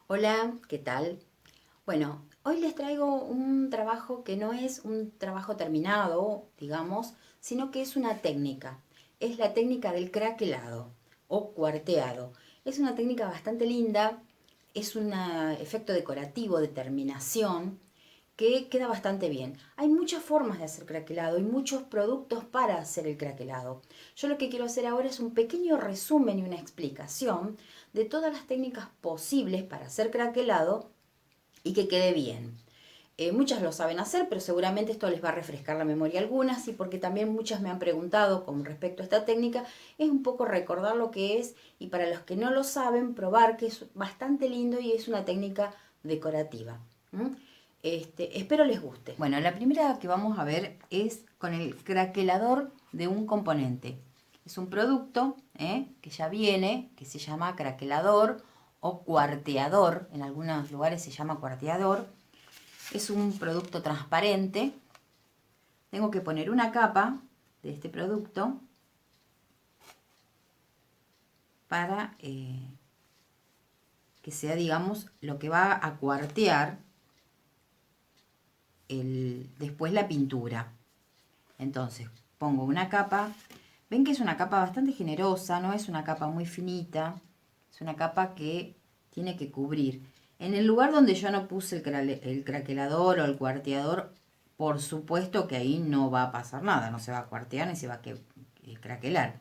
Hola, ¿qué tal? Bueno, hoy les traigo un trabajo que no es un trabajo terminado, digamos, sino que es una técnica. Es la técnica del craquelado o cuarteado. Es una técnica bastante linda, es un efecto decorativo de terminación que queda bastante bien. Hay muchas formas de hacer craquelado y muchos productos para hacer el craquelado. Yo lo que quiero hacer ahora es un pequeño resumen y una explicación de todas las técnicas posibles para hacer craquelado y que quede bien. Muchas lo saben hacer, pero seguramente esto les va a refrescar la memoria a algunas y porque también muchas me han preguntado con respecto a esta técnica, es un poco recordar lo que es y para los que no lo saben, probar que es bastante lindo y es una técnica decorativa. Espero les guste. Bueno, la primera que vamos a ver es con el craquelador de un componente. Es un producto que ya viene, que se llama craquelador o cuarteador. En algunos lugares se llama cuarteador. Es un producto transparente. Tengo que poner una capa de este producto para que sea, digamos, lo que va a cuartear después la pintura. Entonces, pongo una capa. Ven que es una capa bastante generosa, no es una capa muy finita. Es una capa que tiene que cubrir. En el lugar donde yo no puse el craquelador o el cuarteador, por supuesto que ahí no va a pasar nada. No se va a cuartear ni se va a craquelar.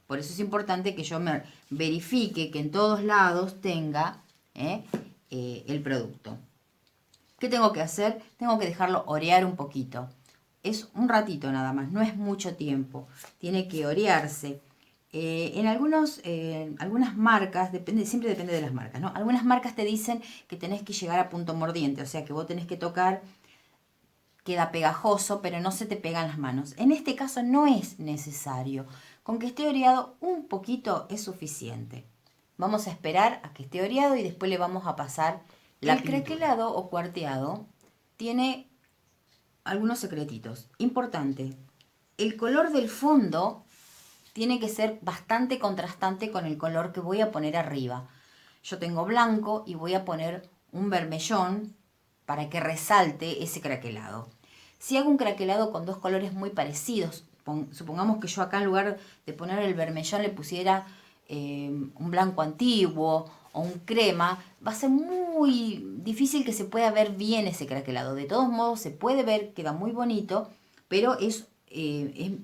Por eso es importante que yo me verifique que en todos lados tenga el producto. ¿Qué tengo que hacer? Tengo que dejarlo orear un poquito. Es un ratito nada más, no es mucho tiempo. Tiene que orearse. En algunas marcas, siempre depende de las marcas, ¿no? Algunas marcas te dicen que tenés que llegar a punto mordiente, o sea que vos tenés que tocar, queda pegajoso, pero no se te pegan las manos. En este caso no es necesario. Con que esté oreado un poquito es suficiente. Vamos a esperar a que esté oreado y después le vamos a pasar la pintura. El craquelado o cuarteado tiene algunos secretitos. Importante, el color del fondo tiene que ser bastante contrastante con el color que voy a poner arriba. Yo tengo blanco y voy a poner un vermellón para que resalte ese craquelado. Si hago un craquelado con dos colores muy parecidos, supongamos que yo acá en lugar de poner el vermellón le pusiera un blanco antiguo o un crema, va a ser muy difícil que se pueda ver bien ese craquelado. De todos modos se puede ver, queda muy bonito, pero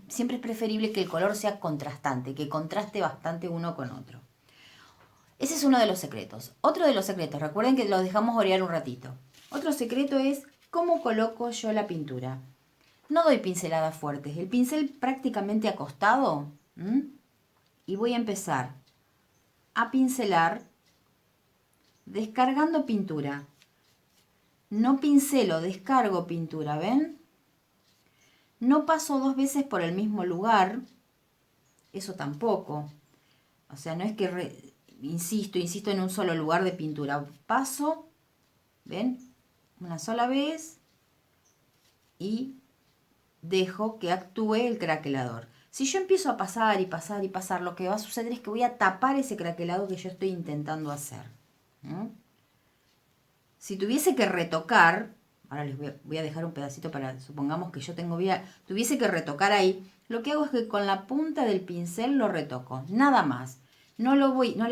siempre es preferible que el color sea contrastante, que contraste bastante uno con otro. Ese es uno de los secretos. Otro de los secretos, recuerden que lo dejamos orear un ratito. Otro secreto es cómo coloco yo la pintura. No doy pinceladas fuertes, el pincel prácticamente acostado. Y voy a empezar a pincelar descargando pintura. No pincelo, descargo pintura, ¿ven? No paso dos veces por el mismo lugar, eso tampoco. O sea, no es que insisto en un solo lugar de pintura. Paso, ¿ven? Una sola vez y dejo que actúe el craquelador. Si yo empiezo a pasar y pasar y pasar, lo que va a suceder es que voy a tapar ese craquelado que yo estoy intentando hacer. Si tuviese que retocar, ahora les voy a dejar un pedacito para, supongamos que yo tuviese que retocar ahí, lo que hago es que con la punta del pincel lo retoco, nada más. No le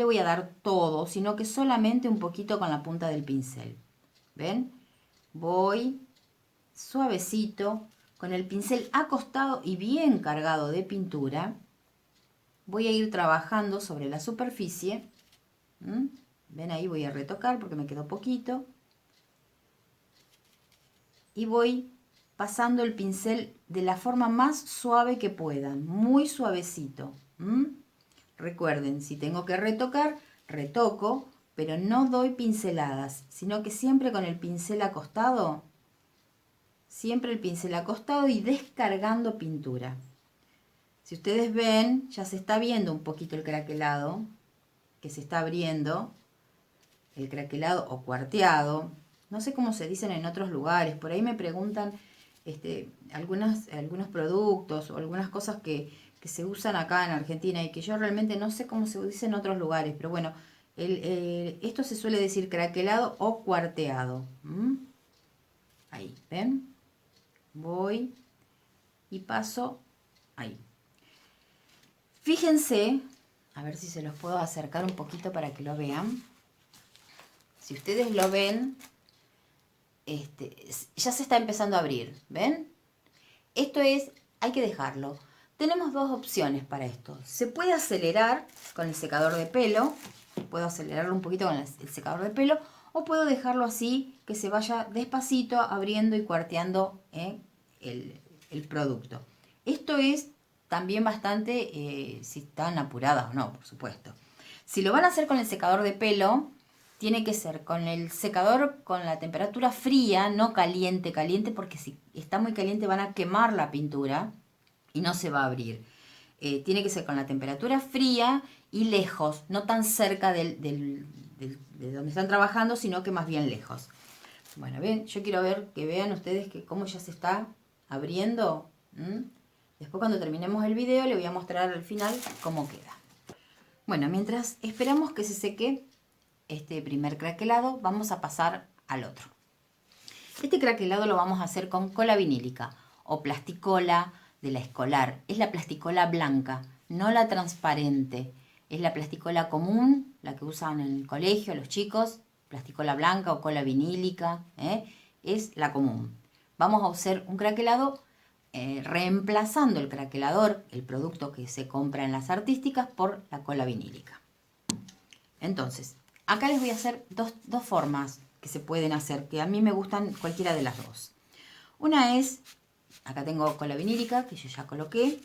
voy a dar todo, sino que solamente un poquito con la punta del pincel. ¿Ven? Voy suavecito, con el pincel acostado y bien cargado de pintura. Voy a ir trabajando sobre la superficie. ¿Ven? Ahí voy a retocar porque me quedó poquito. Y voy pasando el pincel de la forma más suave que puedan, muy suavecito. Recuerden, si tengo que retocar, retoco, pero no doy pinceladas, sino que siempre con el pincel acostado, siempre el pincel acostado y descargando pintura. Si ustedes ven, ya se está viendo un poquito el craquelado, que se está abriendo, el craquelado o cuarteado. No sé cómo se dicen en otros lugares, por ahí me preguntan algunos productos o algunas cosas que se usan acá en Argentina y que yo realmente no sé cómo se dice en otros lugares, pero bueno, Esto se suele decir craquelado o cuarteado. Ahí, ¿ven? Voy y paso ahí. Fíjense, a ver si se los puedo acercar un poquito para que lo vean. Si ustedes lo ven, ya se está empezando a abrir, ¿ven? Esto es, hay que dejarlo. Tenemos dos opciones para esto. Se puede acelerar con el secador de pelo. Puedo acelerarlo un poquito con el secador de pelo. O puedo dejarlo así, que se vaya despacito abriendo y cuarteando el producto. Esto es también bastante, si están apuradas o no, por supuesto. Si lo van a hacer con el secador de pelo, tiene que ser con el secador con la temperatura fría, no caliente, porque si está muy caliente van a quemar la pintura y no se va a abrir. Tiene que ser con la temperatura fría y lejos, no tan cerca de donde están trabajando, sino que más bien lejos. Bueno, bien, yo quiero que vean ustedes que cómo ya se está abriendo. Después cuando terminemos el video le voy a mostrar al final cómo queda. Bueno, mientras esperamos que se seque este primer craquelado, vamos a pasar al otro. Este craquelado lo vamos a hacer con cola vinílica o plasticola de la escolar. Es la plasticola blanca, no la transparente. Es la plasticola común, la que usan en el colegio los chicos, plasticola blanca o cola vinílica, es la común. Vamos a usar un craquelado reemplazando el craquelador, el producto que se compra en las artísticas, por la cola vinílica. Entonces, acá les voy a hacer dos formas que se pueden hacer, que a mí me gustan cualquiera de las dos. Una es, acá tengo cola vinílica, que yo ya coloqué.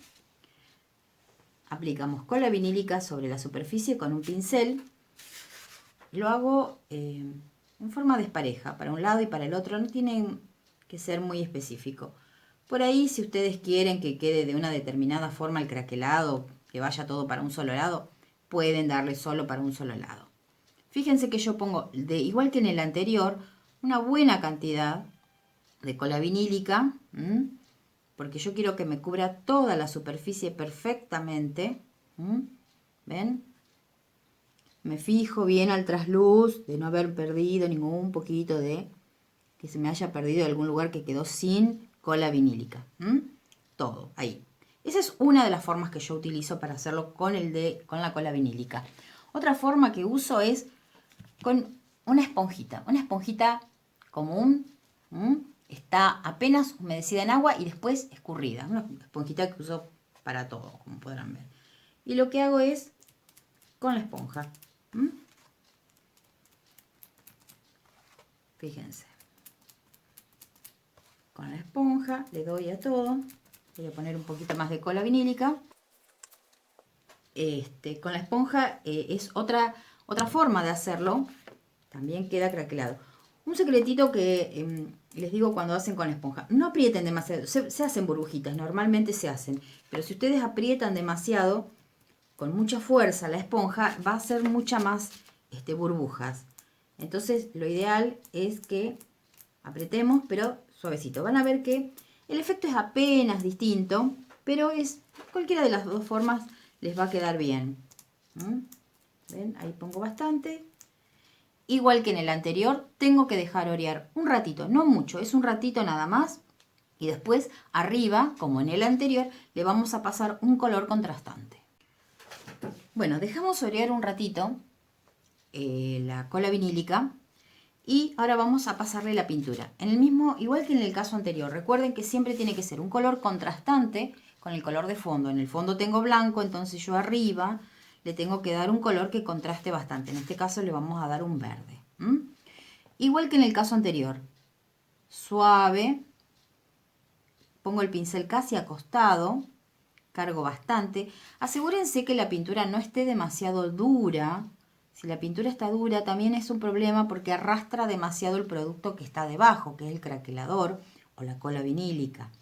Aplicamos cola vinílica sobre la superficie con un pincel. Lo hago en forma despareja, para un lado y para el otro. No tienen que ser muy específico. Por ahí, si ustedes quieren que quede de una determinada forma el craquelado, que vaya todo para un solo lado, pueden darle solo para un solo lado. Fíjense que yo pongo, igual que en el anterior, una buena cantidad de cola vinílica, porque yo quiero que me cubra toda la superficie perfectamente. ¿Ven? Me fijo bien al trasluz, de no haber perdido ningún poquito que se me haya perdido algún lugar que quedó sin cola vinílica. Todo, ahí. Esa es una de las formas que yo utilizo para hacerlo con la cola vinílica. Otra forma que uso es con una esponjita común, está apenas humedecida en agua y después escurrida, una esponjita que uso para todo, como podrán ver. Y lo que hago es con la esponja, fíjense, con la esponja le doy a todo. Voy a poner un poquito más de cola vinílica. Con la esponja es otra forma de hacerlo. También queda craquelado. Un secretito que les digo cuando hacen con la esponja. No aprieten demasiado. Se hacen burbujitas, normalmente se hacen. Pero si ustedes aprietan demasiado, con mucha fuerza la esponja, va a hacer mucha más burbujas. Entonces lo ideal es que apretemos, pero suavecito. Van a ver que el efecto es apenas distinto, pero cualquiera de las dos formas les va a quedar bien. ¿Ven? Ahí pongo bastante. Igual que en el anterior, tengo que dejar orear un ratito, no mucho, es un ratito nada más. Y después arriba, como en el anterior, le vamos a pasar un color contrastante. Bueno, dejamos orear un ratito la cola vinílica y ahora vamos a pasarle la pintura. Igual que en el caso anterior, recuerden que siempre tiene que ser un color contrastante con el color de fondo. En el fondo tengo blanco, entonces yo arriba le tengo que dar un color que contraste bastante. En este caso le vamos a dar un verde. Igual que en el caso anterior. Suave. Pongo el pincel casi acostado. Cargo bastante. Asegúrense que la pintura no esté demasiado dura. Si la pintura está dura también es un problema porque arrastra demasiado el producto que está debajo, que es el craquelador o la cola vinílica.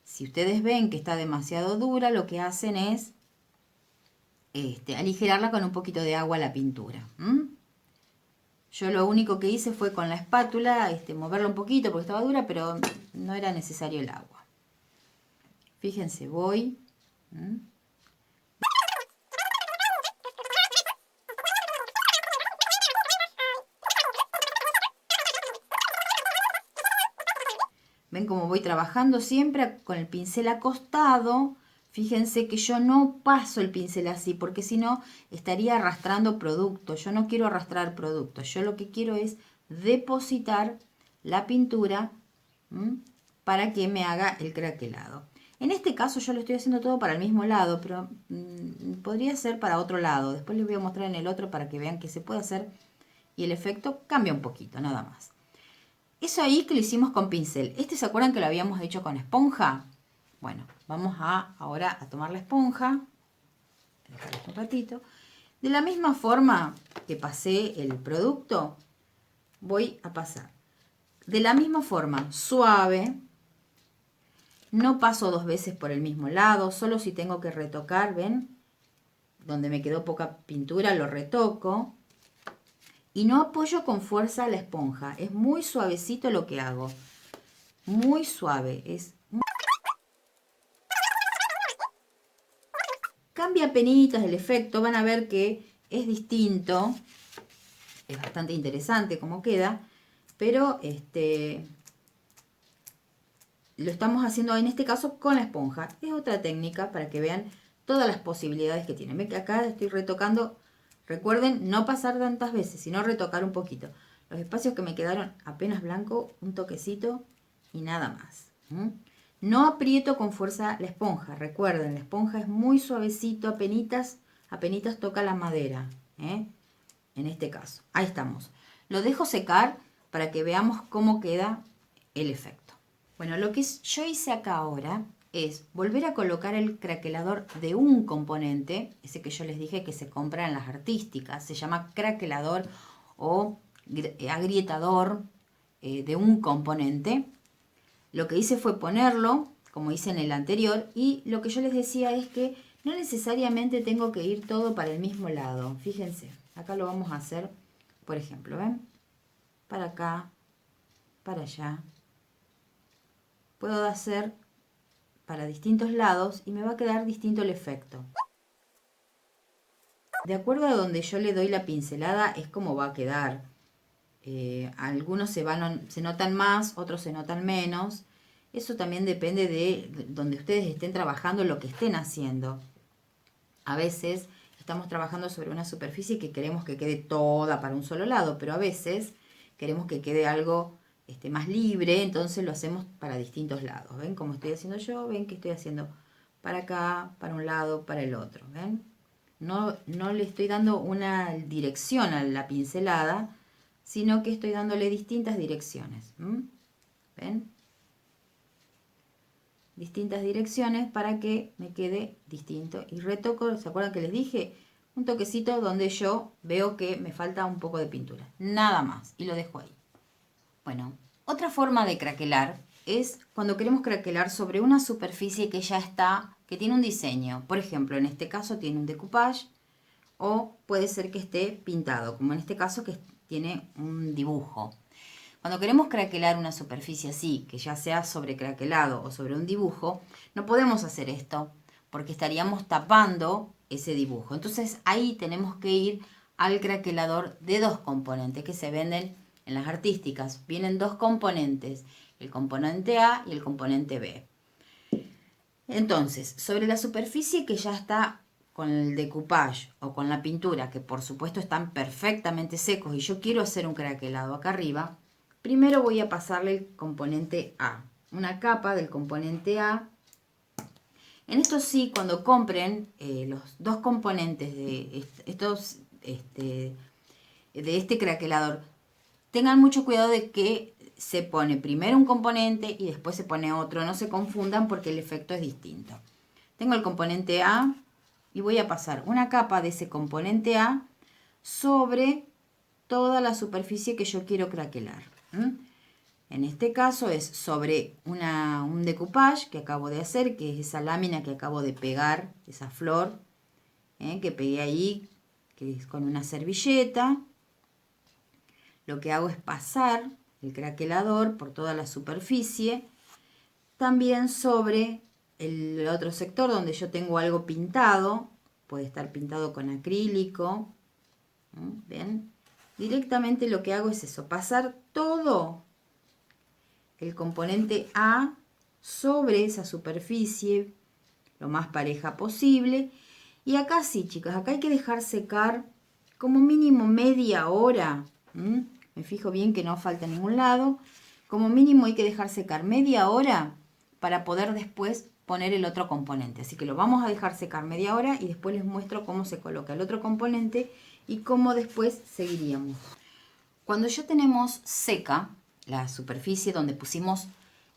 Si ustedes ven que está demasiado dura, lo que hacen es aligerarla con un poquito de agua la pintura. Yo lo único que hice fue con la espátula moverla un poquito porque estaba dura, pero no era necesario el agua. Fíjense, voy. ¿Ven cómo voy trabajando siempre con el pincel acostado? Fíjense que yo no paso el pincel así, porque si no estaría arrastrando producto. Yo no quiero arrastrar producto. Yo lo que quiero es depositar la pintura para que me haga el craquelado. En este caso yo lo estoy haciendo todo para el mismo lado, pero podría ser para otro lado. Después les voy a mostrar en el otro para que vean que se puede hacer y el efecto cambia un poquito, nada más. Eso ahí que lo hicimos con pincel. ¿Se acuerdan que lo habíamos hecho con esponja? Bueno, vamos ahora a tomar la esponja. Un ratito. De la misma forma que pasé el producto, voy a pasar. De la misma forma, suave. No paso 2 veces por el mismo lado, solo si tengo que retocar, ¿ven? Donde me quedó poca pintura lo retoco. Y no apoyo con fuerza la esponja, es muy suavecito lo que hago. Muy suave, cambia penitas el efecto, van a ver que es distinto. Es bastante interesante cómo queda, pero lo estamos haciendo en este caso con la esponja. Es otra técnica para que vean todas las posibilidades que tiene. Ven que acá estoy retocando. Recuerden no pasar tantas veces, sino retocar un poquito. Los espacios que me quedaron apenas blanco, un toquecito y nada más. No aprieto con fuerza la esponja. Recuerden, la esponja es muy suavecito, apenitas toca la madera. En este caso. Ahí estamos. Lo dejo secar para que veamos cómo queda el efecto. Bueno, lo que yo hice acá ahora es volver a colocar el craquelador de un componente, ese que yo les dije que se compra en las artísticas, se llama craquelador o agrietador de un componente. Lo que hice fue ponerlo, como hice en el anterior, y lo que yo les decía es que no necesariamente tengo que ir todo para el mismo lado. Fíjense, acá lo vamos a hacer, por ejemplo, ¿ven? Para acá, para allá. Puedo hacer para distintos lados y me va a quedar distinto el efecto. De acuerdo a donde yo le doy la pincelada es como va a quedar. Algunos se notan más, otros se notan menos. Eso también depende de donde ustedes estén trabajando, lo que estén haciendo. A veces estamos trabajando sobre una superficie que queremos que quede toda para un solo lado, pero a veces queremos que quede algo más libre, entonces lo hacemos para distintos lados. ¿Ven cómo estoy haciendo yo? ¿Ven que estoy haciendo para acá, para un lado, para el otro? ¿Ven? No le estoy dando una dirección a la pincelada, sino que estoy dándole distintas direcciones. ¿Ven? Distintas direcciones para que me quede distinto. Y retoco, ¿se acuerdan que les dije? Un toquecito donde yo veo que me falta un poco de pintura. Nada más. Y lo dejo ahí. Bueno, otra forma de craquelar es cuando queremos craquelar sobre una superficie que ya está, que tiene un diseño. Por ejemplo, en este caso tiene un decoupage o puede ser que esté pintado, como en este caso que tiene un dibujo. Cuando queremos craquelar una superficie así, que ya sea sobre craquelado o sobre un dibujo, no podemos hacer esto porque estaríamos tapando ese dibujo. Entonces ahí tenemos que ir al craquelador de 2 componentes que se venden en las artísticas. Vienen 2 componentes, el componente A y el componente B. Entonces, sobre la superficie que ya está con el decoupage o con la pintura, que por supuesto están perfectamente secos y yo quiero hacer un craquelado acá arriba, primero voy a pasarle el componente A, una capa del componente A. En esto sí, cuando compren los 2 componentes de este craquelador, tengan mucho cuidado de que se pone primero un componente y después se pone otro. No se confundan porque el efecto es distinto. Tengo el componente A y voy a pasar una capa de ese componente A sobre toda la superficie que yo quiero craquelar. En este caso es sobre un decoupage que acabo de hacer, que es esa lámina que acabo de pegar, esa flor que pegué ahí, que es con una servilleta. Lo que hago es pasar el craquelador por toda la superficie, también sobre el otro sector donde yo tengo algo pintado, puede estar pintado con acrílico. ¿Ven? Directamente lo que hago es eso, pasar todo el componente A sobre esa superficie lo más pareja posible. Y acá sí, chicas, acá hay que dejar secar como mínimo media hora. Me fijo bien que no falte en ningún lado. Como mínimo hay que dejar secar media hora para poder después poner el otro componente. Así que lo vamos a dejar secar media hora y después les muestro cómo se coloca el otro componente y cómo después seguiríamos. Cuando ya tenemos seca la superficie donde pusimos,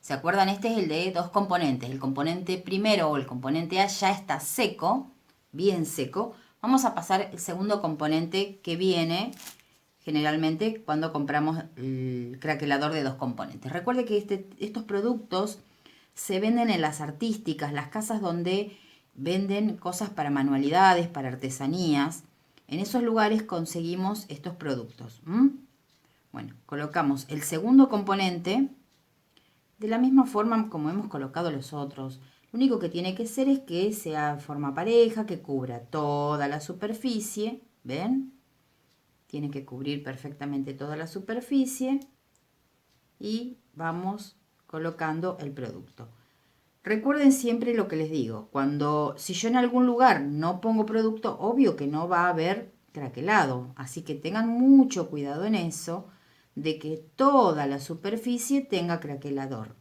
¿se acuerdan? Este es el de dos componentes. El componente primero o el componente A ya está seco, bien seco. Vamos a pasar el segundo componente que viene generalmente cuando compramos el craquelador de dos componentes. Recuerde que estos productos se venden en las artísticas, las casas donde venden cosas para manualidades, para artesanías. En esos lugares conseguimos estos productos. Bueno, colocamos el segundo componente de la misma forma como hemos colocado los otros. Lo único que tiene que ser es que sea forma pareja, que cubra toda la superficie. ¿Ven? Tiene que cubrir perfectamente toda la superficie. Y vamos colocando el producto. Recuerden siempre lo que les digo. Si yo en algún lugar no pongo producto, obvio que no va a haber craquelado. Así que tengan mucho cuidado en eso, de que toda la superficie tenga craquelador.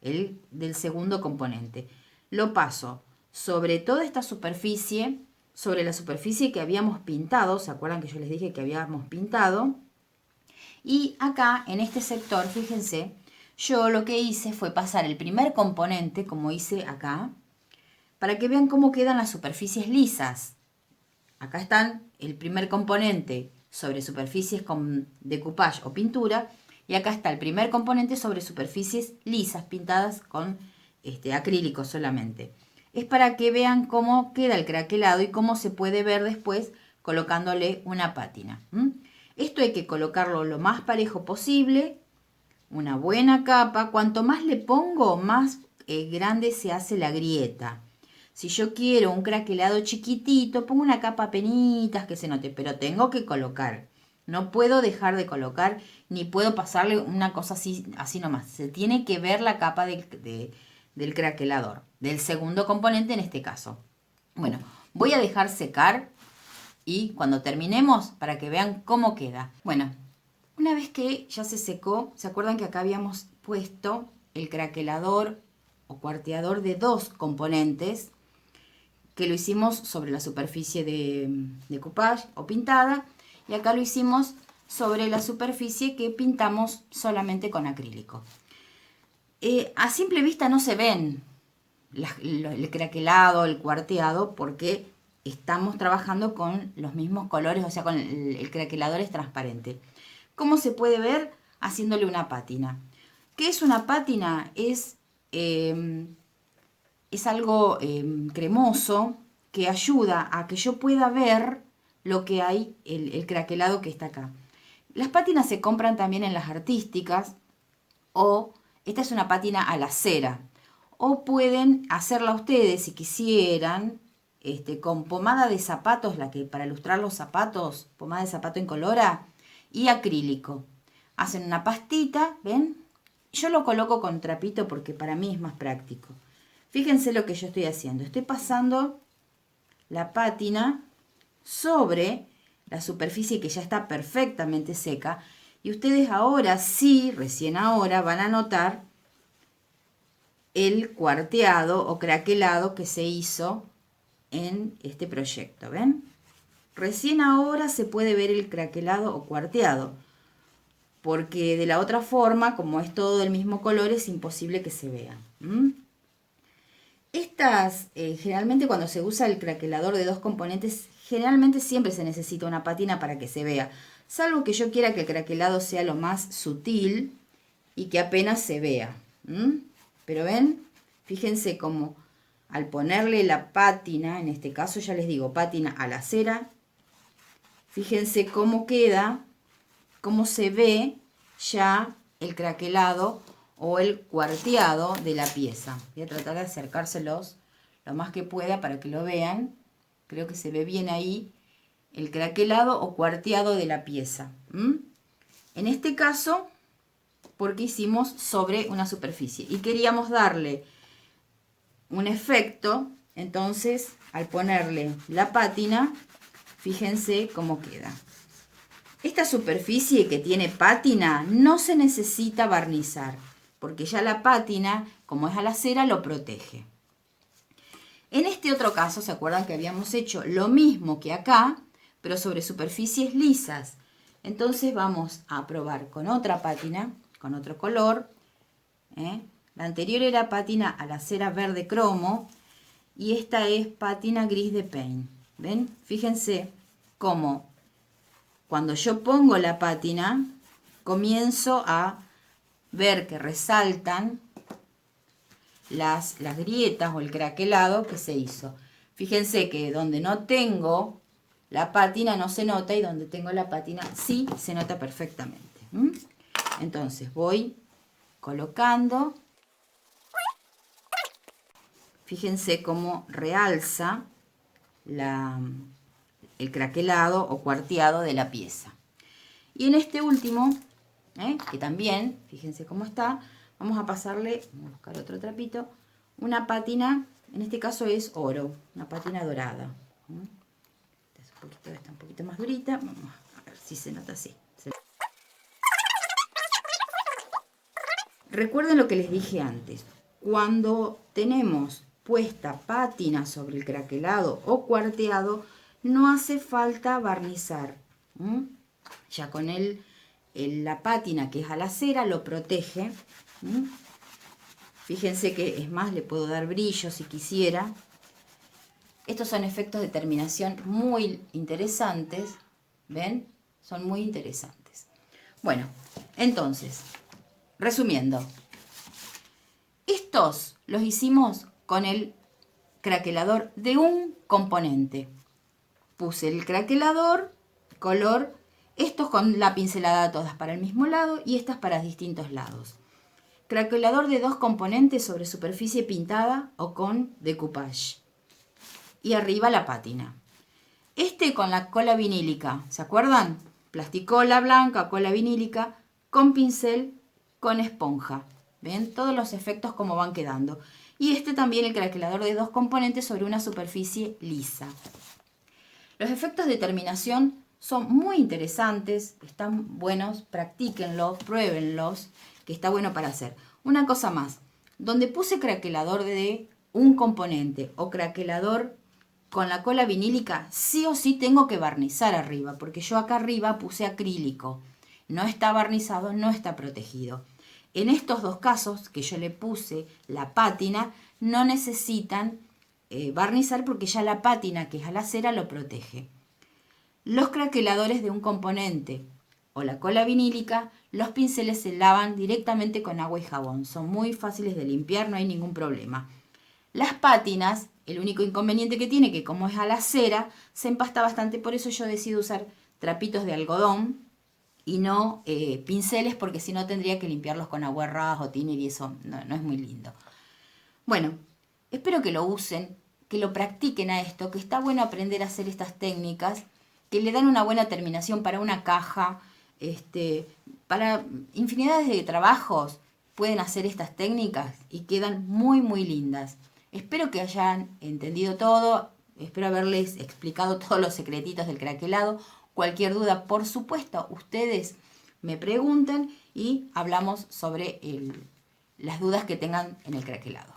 El del segundo componente. Lo paso sobre toda esta superficie, sobre la superficie que habíamos pintado. ¿Se acuerdan que yo les dije que habíamos pintado? Y acá, en este sector, fíjense, yo lo que hice fue pasar el primer componente, como hice acá, para que vean cómo quedan las superficies lisas. Acá están el primer componente sobre superficies con decoupage o pintura, y acá está el primer componente sobre superficies lisas, pintadas con acrílico solamente. Es para que vean cómo queda el craquelado y cómo se puede ver después colocándole una pátina. Esto hay que colocarlo lo más parejo posible, una buena capa. Cuanto más le pongo, más grande se hace la grieta. Si yo quiero un craquelado chiquitito, pongo una capa penitas que se note, pero tengo que colocar. No puedo dejar de colocar, ni puedo pasarle una cosa así nomás. Se tiene que ver la capa del craquelador, del segundo componente en este caso. Bueno, voy a dejar secar y cuando terminemos para que vean cómo queda. Bueno, una vez que ya se secó, ¿se acuerdan que acá habíamos puesto el craquelador o cuarteador de dos componentes? Que lo hicimos sobre la superficie de decoupage o pintada, y acá lo hicimos sobre la superficie que pintamos solamente con acrílico. A simple vista no se ven el craquelado, el cuarteado, porque estamos trabajando con los mismos colores, o sea, con el craquelador es transparente. ¿Cómo se puede ver? Haciéndole una pátina. ¿Qué es una pátina? Es algo cremoso que ayuda a que yo pueda ver lo que hay, el craquelado que está acá. Las pátinas se compran también en las artísticas, o esta es una pátina a la cera, o pueden hacerla ustedes si quisieran con pomada de zapatos, la que para ilustrar los zapatos, pomada de zapato incolora y acrílico. Hacen una pastita, ¿ven? Yo lo coloco con trapito porque para mí es más práctico. Fíjense lo que yo estoy haciendo. Estoy pasando la pátina sobre la superficie que ya está perfectamente seca. Y ustedes ahora sí, recién ahora, van a notar el cuarteado o craquelado que se hizo en este proyecto. ¿Ven? Recién ahora se puede ver el craquelado o cuarteado. Porque de la otra forma, como es todo del mismo color, es imposible que se vea. Generalmente cuando se usa el craquelador de dos componentes, generalmente siempre se necesita una pátina para que se vea. Salvo que yo quiera que el craquelado sea lo más sutil y que apenas se vea. Pero ven, fíjense cómo al ponerle la pátina, en este caso ya les digo pátina a la cera, fíjense cómo queda, cómo se ve ya el craquelado o el cuarteado de la pieza. Voy a tratar de acercárselos lo más que pueda para que lo vean. Creo que se ve bien ahí el craquelado o cuarteado de la pieza. En este caso porque hicimos sobre una superficie y queríamos darle un efecto. Entonces, al ponerle la pátina, fíjense cómo queda. Esta superficie que tiene pátina no se necesita barnizar, porque ya la pátina, como es a la cera, lo protege. En este otro caso, ¿se acuerdan que habíamos hecho lo mismo que acá, pero sobre superficies lisas? Entonces vamos a probar con otra pátina, con otro color. La anterior era pátina a la cera verde cromo y esta es pátina gris de paint. ¿Ven? Fíjense cómo cuando yo pongo la pátina, comienzo a ver que resaltan las grietas o el craquelado que se hizo. Fíjense que donde no tengo la pátina no se nota y donde tengo la pátina sí se nota perfectamente. Entonces voy colocando. Fíjense cómo realza el craquelado o cuarteado de la pieza. Y en este último, que también, fíjense cómo está, vamos a pasarle, vamos a buscar otro trapito, una pátina, en este caso es oro, una pátina dorada. Esta está un poquito más durita, vamos a ver si se nota así. Recuerden lo que les dije antes, cuando tenemos puesta pátina sobre el craquelado o cuarteado, no hace falta barnizar. Ya con la pátina que es a la cera lo protege. Fíjense que es más, le puedo dar brillo si quisiera. Estos son efectos de terminación muy interesantes. ¿Ven? Son muy interesantes. Bueno, entonces, resumiendo. Estos los hicimos con el craquelador de un componente. Puse el craquelador, color, estos con la pincelada todas para el mismo lado y estas para distintos lados. Craquelador de 2 componentes sobre superficie pintada o con decoupage. Y arriba la pátina. Este con la cola vinílica, ¿se acuerdan? Plasticola blanca, cola vinílica, con pincel, con esponja. ¿Ven? Todos los efectos como van quedando. Y este también el craquelador de 2 componentes sobre una superficie lisa. Los efectos de terminación son muy interesantes, están buenos, practíquenlos, pruébenlos, que está bueno para hacer. Una cosa más, donde puse craquelador de un componente o craquelador con la cola vinílica, sí o sí tengo que barnizar arriba, porque yo acá arriba puse acrílico. No está barnizado, no está protegido. En estos dos casos que yo le puse la pátina, no necesitan barnizar porque ya la pátina que es a la cera lo protege. Los craqueladores de un componente o la cola vinílica, los pinceles se lavan directamente con agua y jabón. Son muy fáciles de limpiar, no hay ningún problema. Las pátinas, el único inconveniente que tiene, que como es a la cera, se empasta bastante. Por eso yo decido usar trapitos de algodón y no pinceles, porque si no tendría que limpiarlos con agua ras o tiner y eso no es muy lindo. Bueno, espero que lo usen, que lo practiquen a esto, que está bueno aprender a hacer estas técnicas, que le dan una buena terminación para una caja, para infinidades de trabajos pueden hacer estas técnicas y quedan muy muy lindas. Espero que hayan entendido todo, espero haberles explicado todos los secretitos del craquelado. Cualquier duda, por supuesto, ustedes me preguntan y hablamos sobre las dudas que tengan en el craquelado.